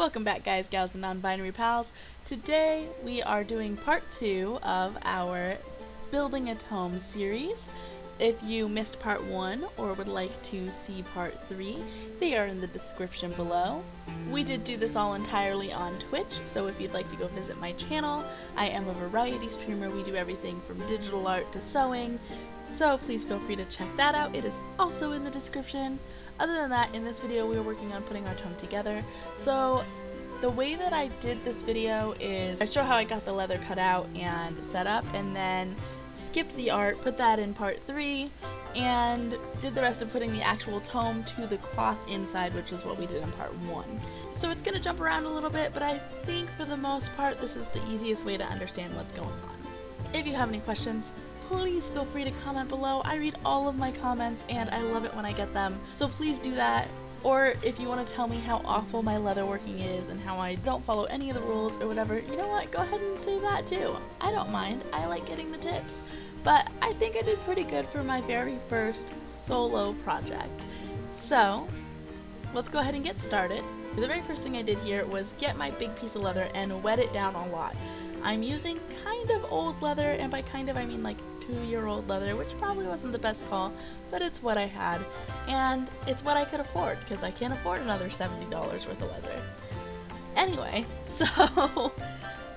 Welcome back, guys, gals, and non-binary pals. Today we are doing part 2 of our Building a Tome series. If you missed part 1 or would like to see part 3, they are in the description below. We did do this all entirely on Twitch, so if you'd like to go visit my channel, I am a variety streamer. We do everything from digital art to sewing, so please feel free to check that out. It is also in the description. Other than that, in this video we are working on putting our tome together. So the way that I did this video is I show how I got the leather cut out and set up, and then skipped the art, put that in part 3, and did the rest of putting the actual tome to the cloth inside, which is what we did in part 1. So it's going to jump around a little bit, but I think for the most part this is the easiest way to understand what's going on. If you have any questions, please feel free to comment below. I read all of my comments and I love it when I get them, so please do that. Or if you want to tell me how awful my leatherworking is and how I don't follow any of the rules or whatever, you know what, go ahead and say that too. I don't mind, I like getting the tips. But I think I did pretty good for my very first solo project. So let's go ahead and get started. The very first thing I did here was get my big piece of leather and wet it down a lot. I'm using kind of old leather, and by kind of I mean like 2-year-old leather, which probably wasn't the best call, but it's what I had, and it's what I could afford, because I can't afford another $70 worth of leather. Anyway, so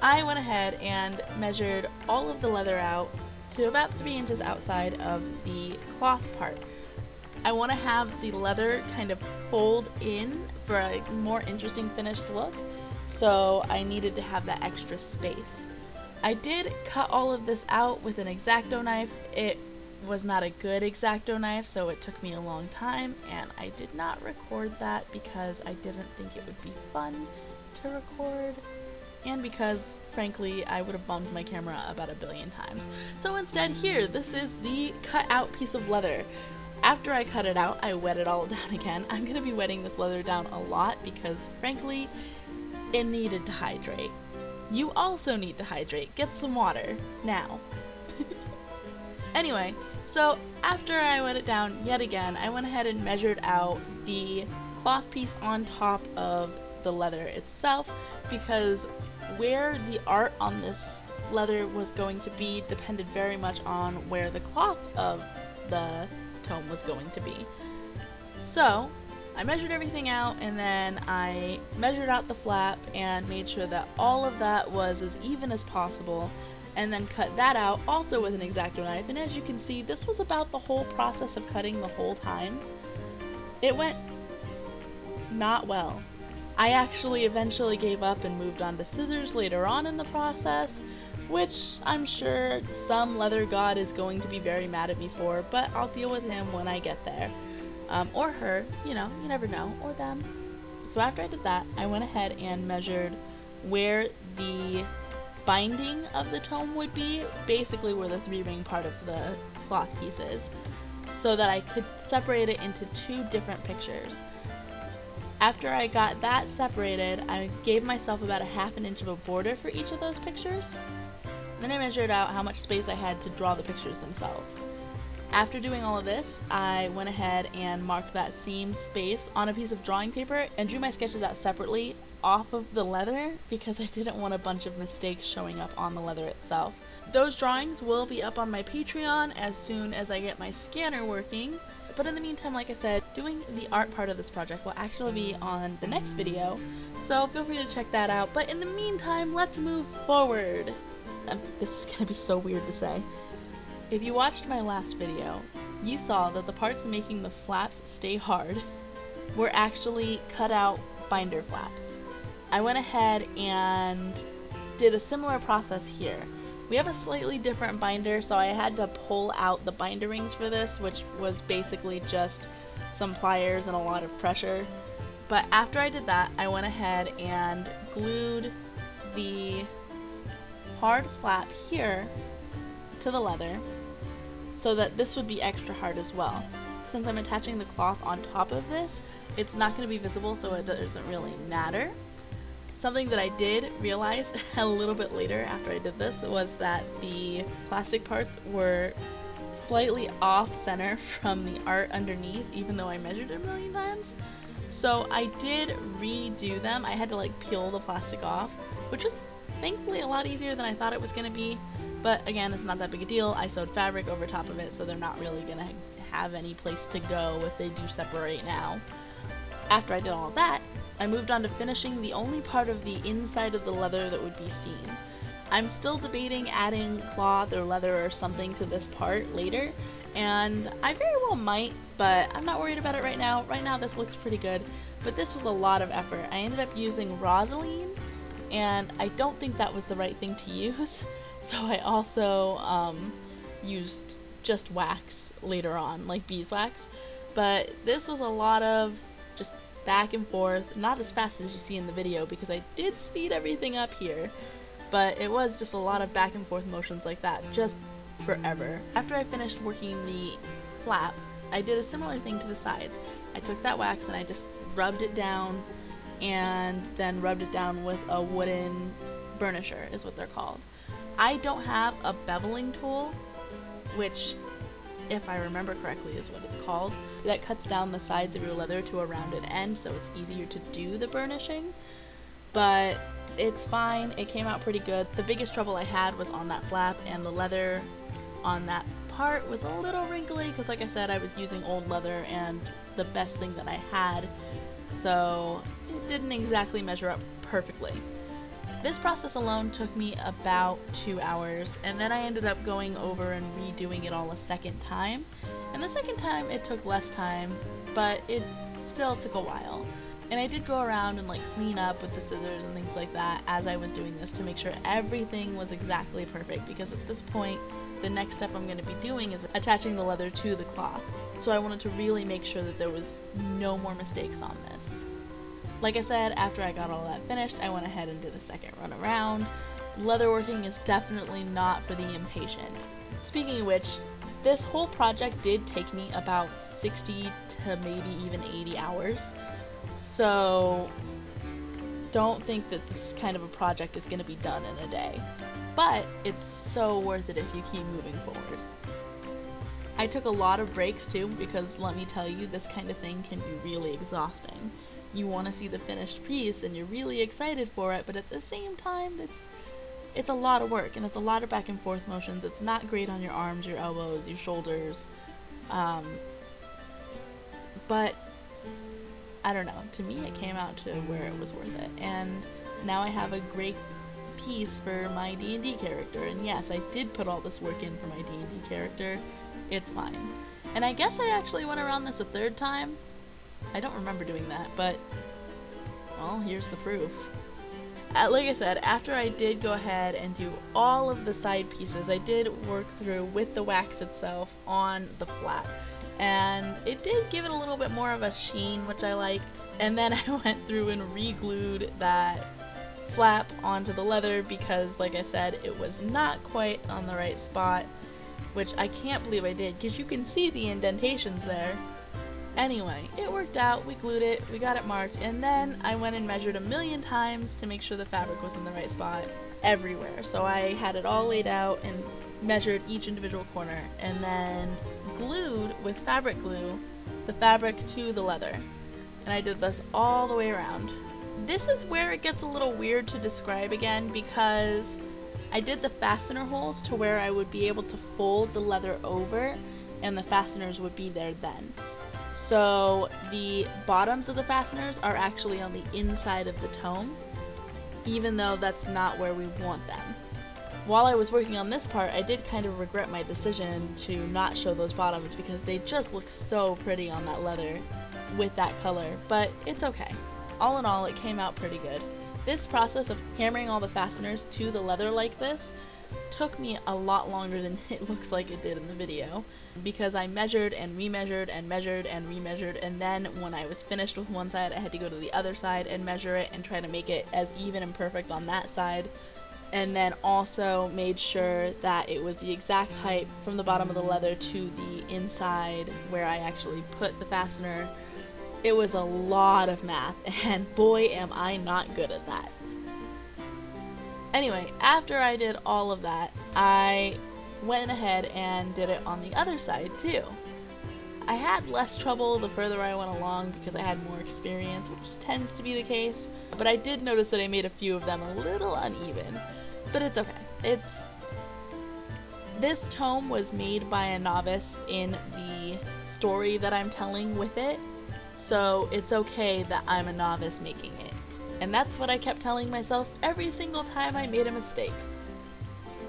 I went ahead and measured all of the leather out to about 3 inches outside of the cloth part. I want to have the leather kind of fold in for a more interesting finished look, so I needed to have that extra space. I did cut all of this out with an X-Acto knife. It was not a good X-Acto knife, so it took me a long time, and I did not record that because I didn't think it would be fun to record, and because, frankly, I would have bumped my camera about 1 billion times. So instead, here, this is the cut out piece of leather. After I cut it out, I wet it all down again. I'm going to be wetting this leather down a lot because, frankly, it needed to hydrate. You also need to hydrate. Get some water. Now. Anyway, so after I wet it down yet again, I went ahead and measured out the cloth piece on top of the leather itself, because where the art on this leather was going to be depended very much on where the cloth of the tome was going to be. So I measured everything out, and then I measured out the flap and made sure that all of that was as even as possible, and then cut that out also with an X-Acto knife. And as you can see, this was about the whole process of cutting the whole time. It went not well. I actually eventually gave up and moved on to scissors later on in the process, which I'm sure some leather god is going to be very mad at me for, but I'll deal with him when I get there. Or her, you know, you never know, or them. So after I did that, I went ahead and measured where the binding of the tome would be, basically where the 3-ring part of the cloth piece is, so that I could separate it into 2 different pictures. After I got that separated, I gave myself about 1/2 inch of a border for each of those pictures. Then I measured out how much space I had to draw the pictures themselves. After doing all of this, I went ahead and marked that seam space on a piece of drawing paper and drew my sketches out separately off of the leather because I didn't want a bunch of mistakes showing up on the leather itself. Those drawings will be up on my Patreon as soon as I get my scanner working, but in the meantime, like I said, doing the art part of this project will actually be on the next video, so feel free to check that out. But in the meantime, let's move forward. This is gonna be so weird to say. If you watched my last video, you saw that the parts making the flaps stay hard were actually cut out binder flaps. I went ahead and did a similar process here. We have a slightly different binder, so I had to pull out the binder rings for this, which was basically just some pliers and a lot of pressure. But after I did that, I went ahead and glued the hard flap here to the leather so that this would be extra hard as well. Since I'm attaching the cloth on top of this, it's not going to be visible, so it doesn't really matter. Something that I did realize a little bit later after I did this was that the plastic parts were slightly off center from the art underneath, even though I measured it 1 million times. So I did redo them. I had to like peel the plastic off, which is thankfully a lot easier than I thought it was going to be. But again, it's not that big a deal. I sewed fabric over top of it, so they're not really going to have any place to go if they do separate now. After I did all of that, I moved on to finishing the only part of the inside of the leather that would be seen. I'm still debating adding cloth or leather or something to this part later, and I very well might, but I'm not worried about it right now. Right now this looks pretty good, but this was a lot of effort. I ended up using rosaline, and I don't think that was the right thing to use, so I also used just wax later on, like beeswax. But this was a lot of just back and forth, not as fast as you see in the video because I did speed everything up here, but it was just a lot of back and forth motions like that, just forever. After I finished working the flap, I did a similar thing to the sides. I took that wax and I just rubbed it down, and then rubbed it down with a wooden burnisher is what they're called. I don't have a beveling tool, which, if I remember correctly, is what it's called, that cuts down the sides of your leather to a rounded end so it's easier to do the burnishing, but it's fine. It came out pretty good. The biggest trouble I had was on that flap, and the leather on that part was a little wrinkly because, like I said, I was using old leather and the best thing that I had, so it didn't exactly measure up perfectly. This process alone took me about 2 hours, and then I ended up going over and redoing it all a second time. And the second time it took less time, but it still took a while. And I did go around and like clean up with the scissors and things like that as I was doing this to make sure everything was exactly perfect, because at this point the next step I'm going to be doing is attaching the leather to the cloth. So I wanted to really make sure that there was no more mistakes on this. Like I said, after I got all that finished, I went ahead and did a second run around. Leatherworking is definitely not for the impatient. Speaking of which, this whole project did take me about 60 to maybe even 80 hours. So don't think that this kind of a project is going to be done in a day. But it's so worth it if you keep moving forward. I took a lot of breaks too, because let me tell you, this kind of thing can be really exhausting. You want to see the finished piece and you're really excited for it, but at the same time it's a lot of work and it's a lot of back and forth motions. It's not great on your arms, your elbows, your shoulders, but I don't know, to me it came out to where it was worth it, and now I have a great piece for my D&D character. And yes, I did put all this work in for my D&D character. It's fine. And I guess I actually went around this a third time. I don't remember doing that, but, well, here's the proof. Like I said, after I did go ahead and do all of the side pieces, I did work through with the wax itself on the flap. And it did give it a little bit more of a sheen, which I liked. And then I went through and re-glued that flap onto the leather because, like I said, it was not quite on the right spot, which I can't believe I did because you can see the indentations there. Anyway, it worked out, we glued it, we got it marked, and then I went and measured 1,000,000 times to make sure the fabric was in the right spot everywhere. So I had it all laid out and measured each individual corner, and then glued with fabric glue the fabric to the leather. And I did this all the way around. This is where it gets a little weird to describe again, because I did the fastener holes to where I would be able to fold the leather over and the fasteners would be there then. So the bottoms of the fasteners are actually on the inside of the tome, even though that's not where we want them. While I was working on this part, I did kind of regret my decision to not show those bottoms because they just look so pretty on that leather with that color, but it's okay. All in all, it came out pretty good. This process of hammering all the fasteners to the leather like this took me a lot longer than it looks like it did in the video, because I measured and remeasured and measured and remeasured, and then when I was finished with one side I had to go to the other side and measure it and try to make it as even and perfect on that side, and then also made sure that it was the exact height from the bottom of the leather to the inside where I actually put the fastener. It was a lot of math, and boy am I not good at that. Anyway, after I did all of that, I went ahead and did it on the other side too. I had less trouble the further I went along because I had more experience, which tends to be the case, but I did notice that I made a few of them a little uneven, but it's okay. This tome was made by a novice in the story that I'm telling with it, so it's okay that I'm a novice making it. And that's what I kept telling myself every single time I made a mistake.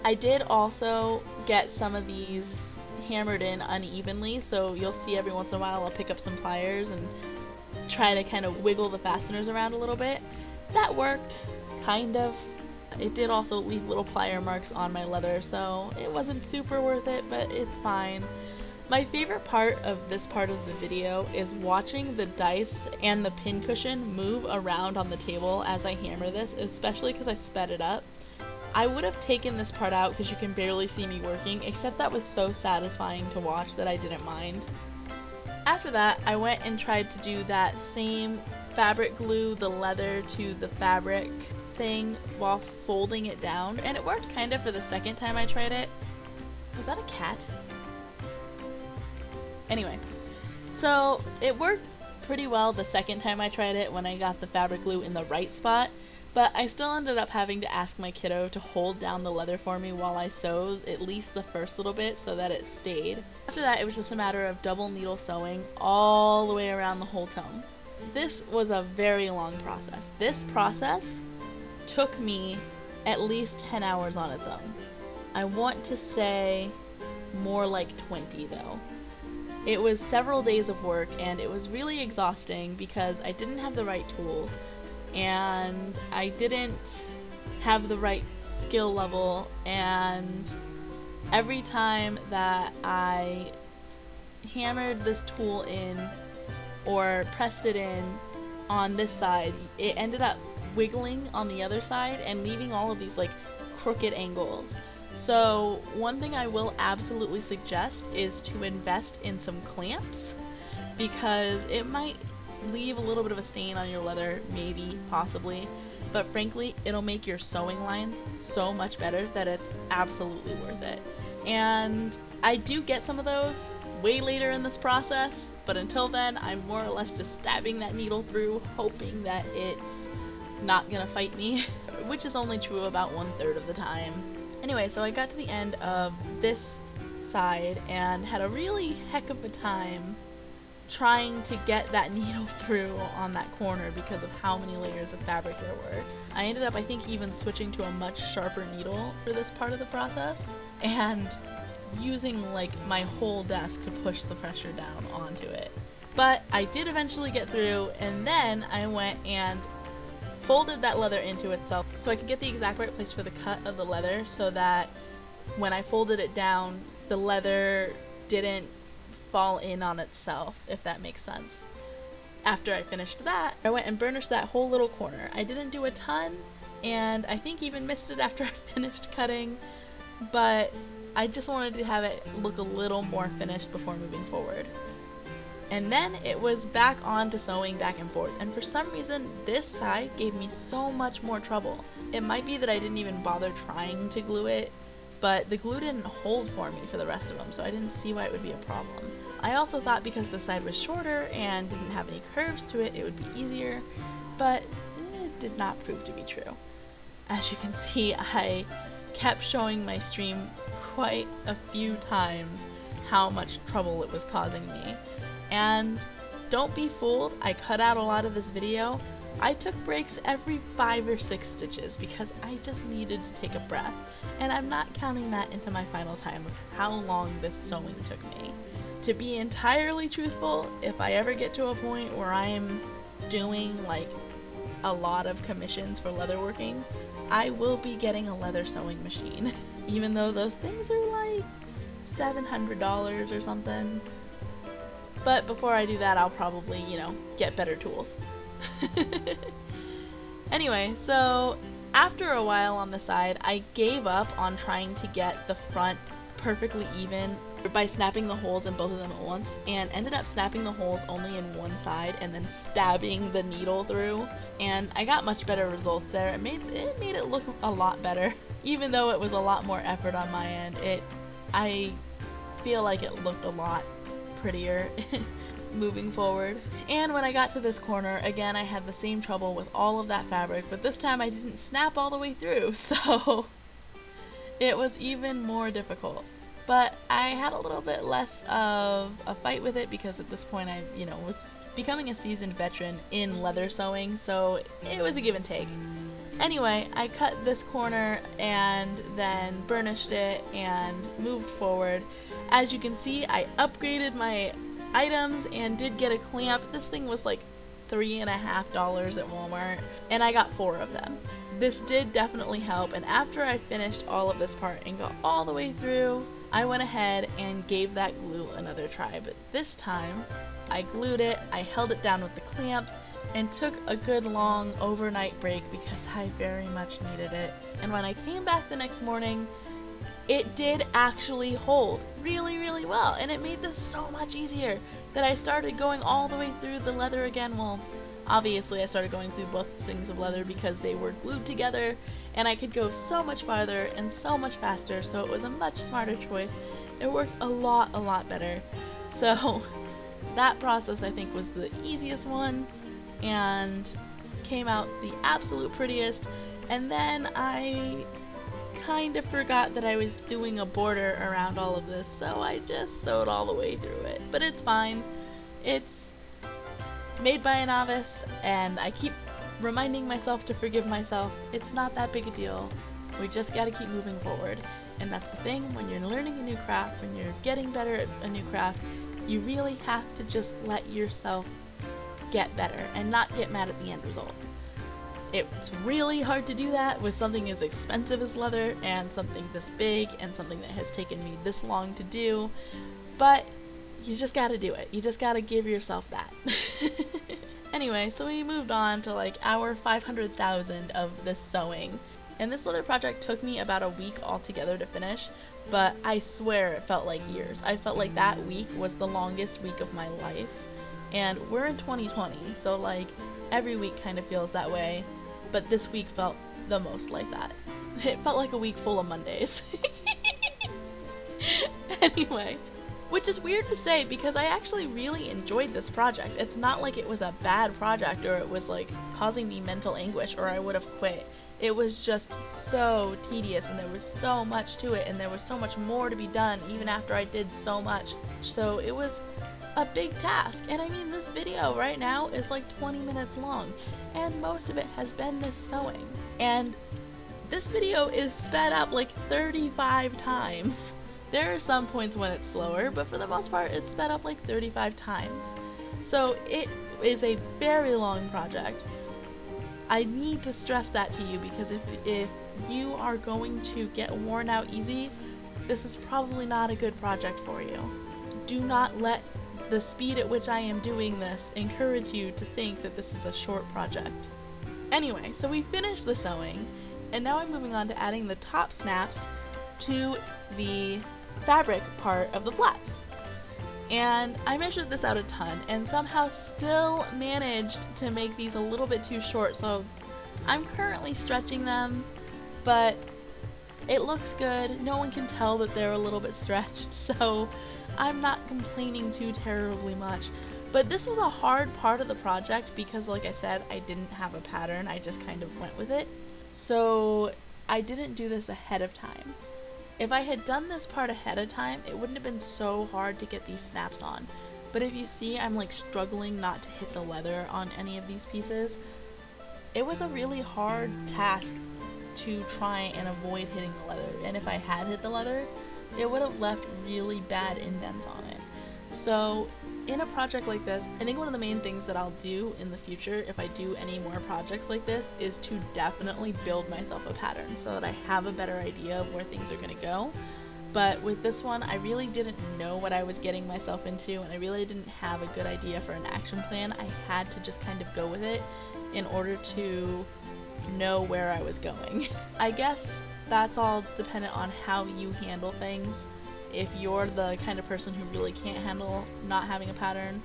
I did also get some of these hammered in unevenly, so you'll see every once in a while I'll pick up some pliers and try to kind of wiggle the fasteners around a little bit. That worked, kind of. It did also leave little plier marks on my leather, so it wasn't super worth it, but it's fine. My favorite part of this part of the video is watching the dice and the pincushion move around on the table as I hammer this, especially because I sped it up. I would have taken this part out because you can barely see me working, except that was so satisfying to watch that I didn't mind. After that, I went and tried to do that same fabric glue the leather to the fabric thing while folding it down, and it worked kind of for the second time I tried it. Was that a cat? Anyway, so it worked pretty well the second time I tried it when I got the fabric glue in the right spot, but I still ended up having to ask my kiddo to hold down the leather for me while I sewed at least the first little bit so that it stayed. After that, it was just a matter of double needle sewing all the way around the whole tome. This was a very long process. This process took me at least 10 hours on its own. I want to say more like 20 though. It was several days of work and it was really exhausting because I didn't have the right tools and I didn't have the right skill level, and every time that I hammered this tool in or pressed it in on this side, it ended up wiggling on the other side and leaving all of these like crooked angles. So one thing I will absolutely suggest is to invest in some clamps, because it might leave a little bit of a stain on your leather, maybe, possibly, but frankly it'll make your sewing lines so much better that it's absolutely worth it. And I do get some of those way later in this process, but until then I'm more or less just stabbing that needle through, hoping that it's not gonna fight me, which is only true about 1/3 of the time. Anyway, so I got to the end of this side and had a really heck of a time trying to get that needle through on that corner because of how many layers of fabric there were. I ended up, I think, even switching to a much sharper needle for this part of the process and using like my whole desk to push the pressure down onto it. But I did eventually get through, and then I went and folded that leather into itself so I could get the exact right place for the cut of the leather so that when I folded it down, the leather didn't fall in on itself, if that makes sense. After I finished that, I went and burnished that whole little corner. I didn't do a ton, and I think even missed it after I finished cutting, but I just wanted to have it look a little more finished before moving forward. And then it was back on to sewing back and forth, and for some reason this side gave me so much more trouble. It might be that I didn't even bother trying to glue it, but the glue didn't hold for me for the rest of them, so I didn't see why it would be a problem. I also thought because the side was shorter and didn't have any curves to it, it would be easier, but it did not prove to be true. As you can see, I kept showing my stream quite a few times how much trouble it was causing me. And don't be fooled, I cut out a lot of this video. I took breaks every 5 or 6 stitches because I just needed to take a breath, and I'm not counting that into my final time of how long this sewing took me. To be entirely truthful, if I ever get to a point where I'm doing like a lot of commissions for leatherworking, I will be getting a leather sewing machine, even though those things are like $700 or something. But before I do that, I'll probably, get better tools. Anyway, so after a while on the side, I gave up on trying to get the front perfectly even by snapping the holes in both of them at once, and ended up snapping the holes only in one side and then stabbing the needle through, and I got much better results there. It made it look a lot better. Even though it was a lot more effort on my end, I feel like it looked a lot prettier moving forward. And when I got to this corner, again, I had the same trouble with all of that fabric, but this time I didn't snap all the way through, so it was even more difficult. But I had a little bit less of a fight with it because at this point I, was becoming a seasoned veteran in leather sewing, so it was a give and take. Anyway, I cut this corner and then burnished it and moved forward. As you can see, I upgraded my items and did get a clamp. This thing was like $3.50 at Walmart, and I got 4 of them. This did definitely help, and after I finished all of this part and got all the way through, I went ahead and gave that glue another try, but this time I glued it, I held it down with the clamps, and took a good long overnight break because I very much needed it. And when I came back the next morning, it did actually hold really, really well, and it made this so much easier that I started going all the way through the leather again. Well, obviously I started going through both things of leather because they were glued together, and I could go so much farther and so much faster, so it was a much smarter choice. It worked a lot better. So that process I think was the easiest one and came out the absolute prettiest. And then I kind of forgot that I was doing a border around all of this, so I just sewed all the way through it. But it's fine. It's made by a novice, and I keep reminding myself to forgive myself. It's not that big a deal. We just gotta keep moving forward. And that's the thing, when you're learning a new craft, when you're getting better at a new craft, you really have to just let yourself get better and not get mad at the end result. It's really hard to do that with something as expensive as leather and something this big and something that has taken me this long to do, but you just gotta do it. You just gotta give yourself that. Anyway, so we moved on to like hour 500,000 of this sewing, and this leather project took me about a week altogether to finish, but I swear it felt like years. I felt like that week was the longest week of my life, and we're in 2020, so like every week kind of feels that way, but this week felt the most like that. It felt like a week full of Mondays. Anyway, which is weird to say because I actually really enjoyed this project. It's not like it was a bad project or it was like causing me mental anguish or I would have quit. It was just so tedious and there was so much to it and there was so much more to be done even after I did so much. So it was a big task, and I mean this video right now is like 20 minutes long and most of it has been this sewing, and this video is sped up like 35 times. There are some points when it's slower, but for the most part it's sped up like 35 times. So it is a very long project. I need to stress that to you because if you are going to get worn out easy, this is probably not a good project for you. Do not let the speed at which I am doing this encourage you to think that this is a short project. Anyway, so we finished the sewing, and now I'm moving on to adding the top snaps to the fabric part of the flaps. And I measured this out a ton and somehow still managed to make these a little bit too short, so I'm currently stretching them, but it looks good. No one can tell that they're a little bit stretched, so I'm not complaining too terribly much. But this was a hard part of the project because, like I said, I didn't have a pattern. I just kind of went with it. So I didn't do this ahead of time. If I had done this part ahead of time, it wouldn't have been so hard to get these snaps on. But if you see, I'm like struggling not to hit the leather on any of these pieces. It was a really hard task to try and avoid hitting the leather, and if I had hit the leather, it would have left really bad indents on it. So in a project like this, I think one of the main things that I'll do in the future if I do any more projects like this is to definitely build myself a pattern so that I have a better idea of where things are going to go. But with this one, I really didn't know what I was getting myself into, and I really didn't have a good idea for an action plan. I had to just kind of go with it in order to know where I was going. I guess that's all dependent on how you handle things. If you're the kind of person who really can't handle not having a pattern,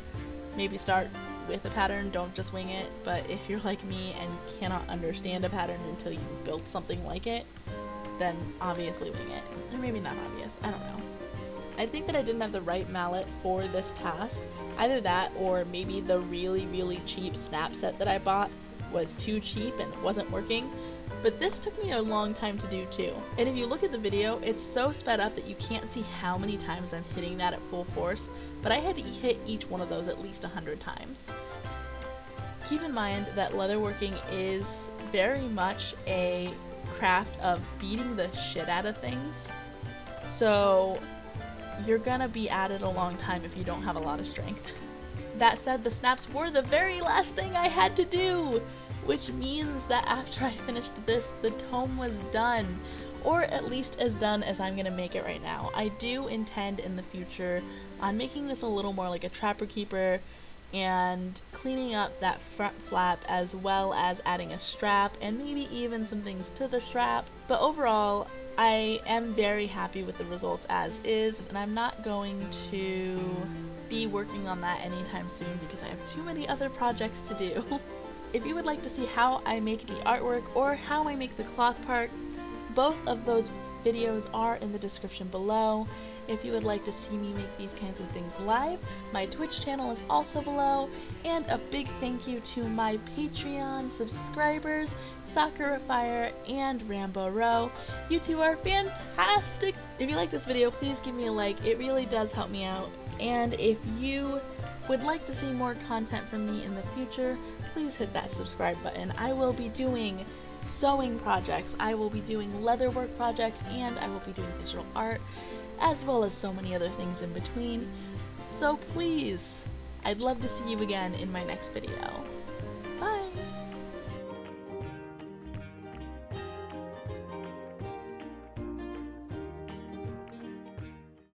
maybe start with a pattern, don't just wing it. But if you're like me and cannot understand a pattern until you built something like it, then obviously wing it. Or maybe not obvious, I don't know. I think that I didn't have the right mallet for this task. Either that or maybe the really cheap snap set that I bought was too cheap and wasn't working. But this took me a long time to do too. And if you look at the video, it's so sped up that you can't see how many times I'm hitting that at full force, but I had to hit each one of those at least 100 times. Keep in mind that leatherworking is very much a craft of beating the shit out of things, so you're gonna be at it a long time if you don't have a lot of strength. That said, the snaps were the very last thing I had to do, which means that after I finished this, the tome was done, or at least as done as I'm gonna make it right now. I do intend in the future on making this a little more like a trapper keeper and cleaning up that front flap, as well as adding a strap and maybe even some things to the strap. But overall, I am very happy with the results as is, and I'm not going to be working on that anytime soon because I have too many other projects to do. If you would like to see how I make the artwork or how I make the cloth part, both of those videos are in the description below. If you would like to see me make these kinds of things live, my Twitch channel is also below, and a big thank you to my Patreon subscribers, Sakura and Rambo Row. You two are fantastic! If you like this video, please give me a like, it really does help me out. And if you would like to see more content from me in the future, please hit that subscribe button. I will be doing sewing projects, I will be doing leatherwork projects, and I will be doing digital art, as well as so many other things in between. So please, I'd love to see you again in my next video.